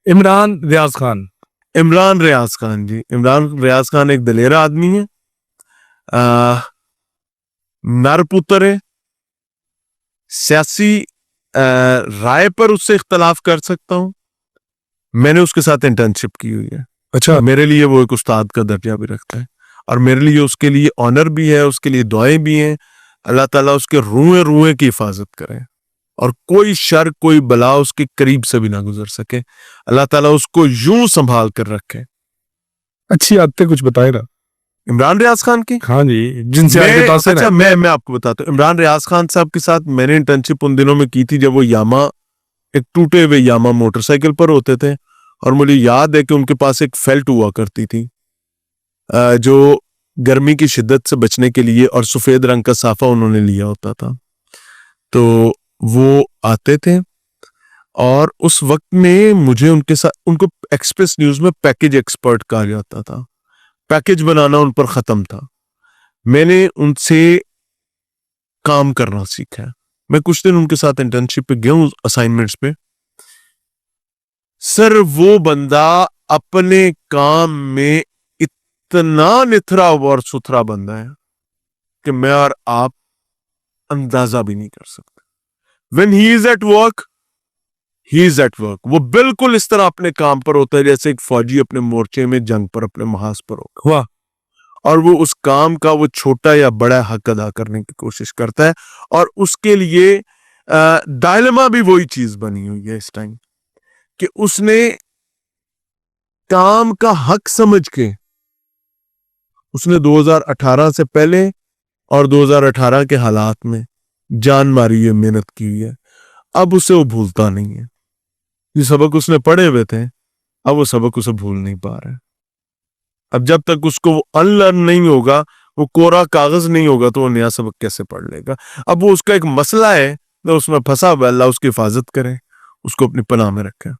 عمران ریاض خان. عمران ریاض خان جی. عمران ریاض خان ایک دلیر آدمی ہے, نر پتر ہے, سیاسی رائے پر اس سے اختلاف کر سکتا ہوں. میں نے اس کے ساتھ انٹرنشپ کی ہوئی ہے. اچھا, میرے لیے وہ ایک استاد کا درجہ بھی رکھتا ہے, اور میرے لیے اس کے لیے آنر بھی ہے, اس کے لیے دعائیں بھی ہیں. اللہ تعالیٰ اس کے روئیں روئیں کی حفاظت کرے, اور کوئی شر کوئی بلا اس کے قریب سے بھی نہ گزر سکے. اللہ تعالیٰ اس کو یوں سنبھال کر رکھے. اچھی عادتیں کچھ بتائے نا عمران ریاض خان کی. ہاں جی, جن سے آپ کے تاثر اچھا, ہے. میں آپ کو بتاتا ہوں. عمران ریاض خان صاحب کے ساتھ میں نے انٹرنشپ ان دنوں میں کی تھی جب وہ یاما, ایک ٹوٹے ہوئے یاما موٹر سائیکل پر ہوتے تھے, اور مجھے یاد ہے کہ ان کے پاس ایک فیلٹ ہوا کرتی تھی جو گرمی کی شدت سے بچنے کے لیے, اور سفید رنگ کا صافہ انہوں نے لیا ہوتا تھا. تو وہ آتے تھے, اور اس وقت میں مجھے ان کے ساتھ, ان کو ایکسپریس نیوز میں پیکج ایکسپرٹ کہا جاتا تھا, پیکج بنانا ان پر ختم تھا. میں نے ان سے کام کرنا سیکھا. میں کچھ دن ان کے ساتھ انٹرنشپ پہ گیا ہوں, اسائنمنٹس پہ. سر وہ بندہ اپنے کام میں اتنا نتھرا اور ستھرا بندہ ہے کہ میں اور آپ اندازہ بھی نہیں کر سکتے. when he is at work, he is at work. وہ بالکل اس طرح اپنے کام پر ہوتا ہے جیسے ایک فوجی اپنے مورچے میں جنگ پر اپنے محاذ پر ہوگا. واہ, اور وہ اس کام کا وہ چھوٹا یا بڑا حق ادا کرنے کی کوشش کرتا ہے, اور اس کے لیے ڈائلما بھی وہی چیز بنی ہوئی ہے اس ٹائم کہ اس نے کام کا حق سمجھ کے اس نے 2018 سے پہلے اور 2018 کے حالات میں جان ماری ہوئی محنت کی ہوئی ہے. اب اسے وہ بھولتا نہیں ہے. یہ سبق اس نے پڑھے ہوئے تھے, اب وہ سبق اسے بھول نہیں پا رہا ہے. اب جب تک اس کو وہ انلرن نہیں ہوگا, وہ کورا کاغذ نہیں ہوگا, تو وہ نیا سبق کیسے پڑھ لے گا. اب وہ اس کا ایک مسئلہ ہے, تو اس میں پھنسا ہوا, اللہ اس کی حفاظت کرے, اس کو اپنی پناہ میں رکھے.